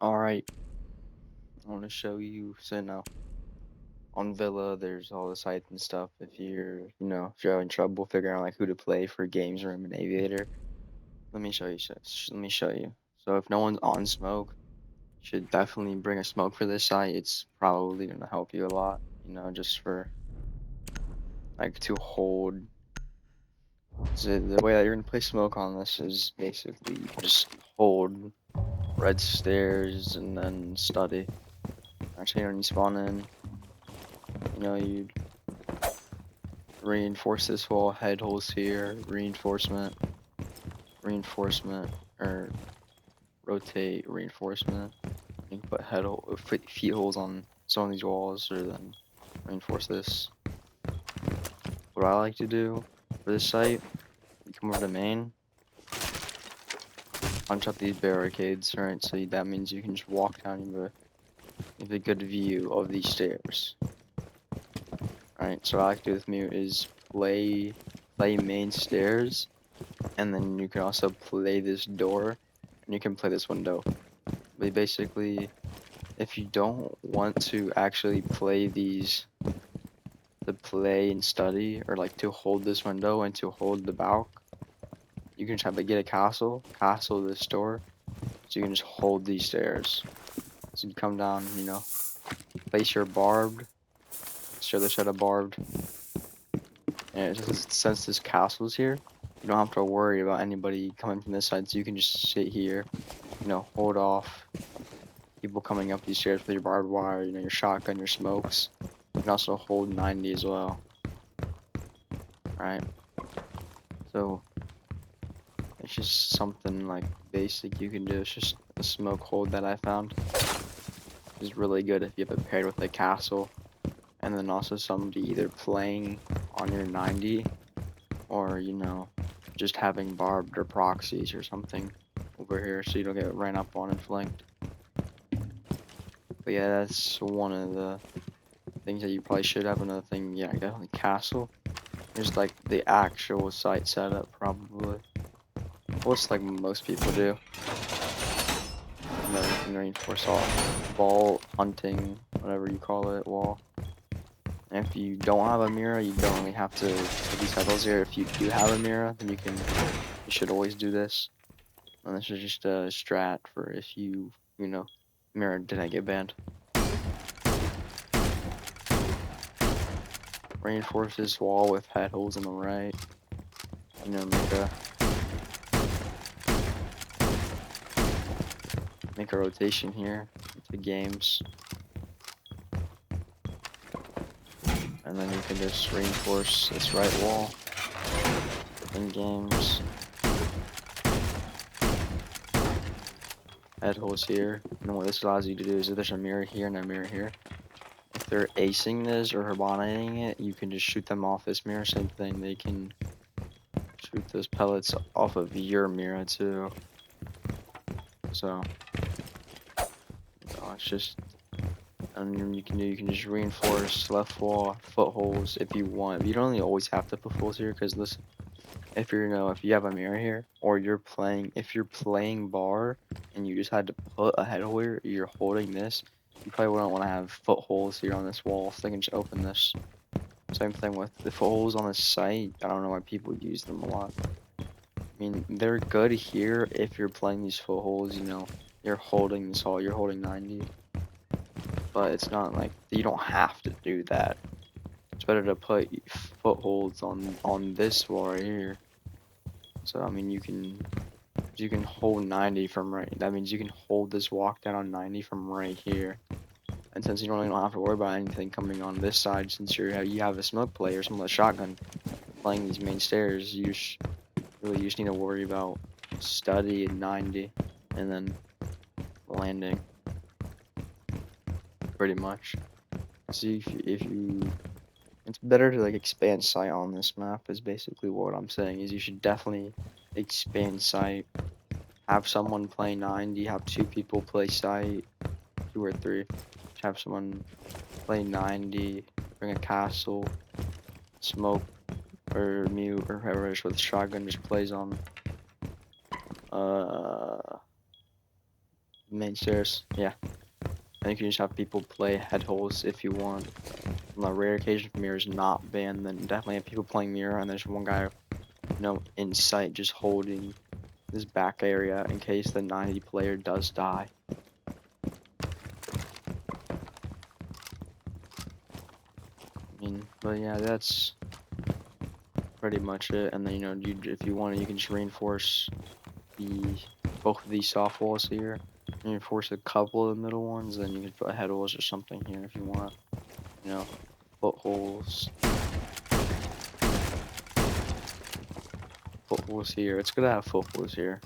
Alright, I want to show you. So now on Villa, there's all the sites and stuff. If if you're having trouble figuring out like who to play for games room and aviator, let me show you. Let me show you. So if no one's on smoke, you should definitely bring a smoke for this site. It's probably gonna help you a lot. Just for like to hold. So the way that you're gonna play smoke on this is basically you just hold red stairs and then study. Actually, when you spawn in, you reinforce this wall, head holes here, reinforcement, or rotate reinforcement. You can put feet holes on some of these walls, or then reinforce this. What I like to do for this site, you come over to main, punch up these barricades, right? So that means you can just walk down and have a good view of these stairs. Right, so what I like to do with Mute is play main stairs, and then you can also play this door, and you can play this window. But basically, if you don't want to actually play to play and study, or like to hold this window and to hold the balk, you can try to get a castle this door, so you can just hold these stairs. So you come down, place your barbed, show the shed of barbed, and since this castle's here, you don't have to worry about anybody coming from this side, so you can just sit here, hold off people coming up these stairs with your barbed wire, your shotgun, your smokes. You can also hold 90 as well. Right? So it's just something like basic you can do. It's just a smoke hold that I found is really good if you have it paired with a castle, and then also somebody either playing on your 90 or just having barbed or proxies or something over here so you don't get ran up on and flanked. But yeah, that's one of the things that you probably should have. Another thing, yeah, definitely castle. There's like the actual site setup probably. What's like most people do. And then you can reinforce all ball hunting, whatever you call it, wall. And if you don't have a mirror, you don't really have to put these titles here. If you do have a mirror, then you should always do this. And this is just a strat for if mirror didn't get banned. Reinforce this wall with head holes on the right. Make a rotation here into games. And then you can just reinforce this right wall in games. Head holes here. And what this allows you to do is if there's a mirror here and a mirror here, if they're acing this or hibernating it, you can just shoot them off this mirror. Same thing, they can shoot those pellets off of your mirror too. So it's just, and you can just reinforce left wall footholes if you want. You don't really always have to put footholes here because listen, if you have a mirror here or if you're playing bar and you just had to put a head hole here, you're holding this, you probably wouldn't want to have footholes here on this wall, so they can just open this. Same thing with the footholes on the site. I don't know why people use them a lot. I mean, they're good here if you're playing these footholes, you're holding this all, you're holding 90. But it's not like, you don't have to do that. It's better to put footholds on this wall right here. So, I mean, you can hold 90 from right. That means you can hold this walk down on 90 from right here. And since you don't have to worry about anything coming on this side, since you have a smoke play or some with a shotgun playing these main stairs, you just need to worry about study and 90, and then landing. Pretty much. See it's better to like expand sight on this map. Is basically what I'm saying. Is you should definitely expand sight. Have someone play 90. Have two people play sight. 2 or 3. Have someone play 90, bring a castle, smoke, or mute, or whoever is with shotgun just plays on main stairs. Yeah. And you can just have people play head holes if you want. On the rare occasion if mirror is not banned, then definitely have people playing mirror, and there's one guy, in sight just holding this back area in case the 90 player does die. But yeah, that's pretty much it. And then, if you want, you can just reinforce both of these soft walls here. Reinforce a couple of the middle ones, then you can put head holes or something here if you want. Footholes. Footholes here. It's good to have footholes here.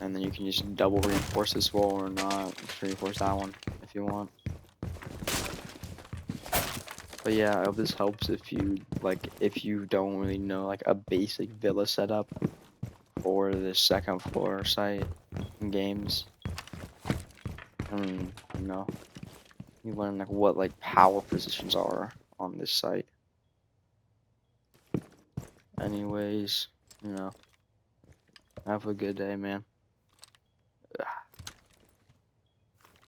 And then you can just double reinforce this wall or not. Just reinforce that one if you want. But yeah, I hope this helps if you don't really know like a basic villa setup for the second floor site in games. You learn like what like power positions are on this site. Anyways, have a good day, man.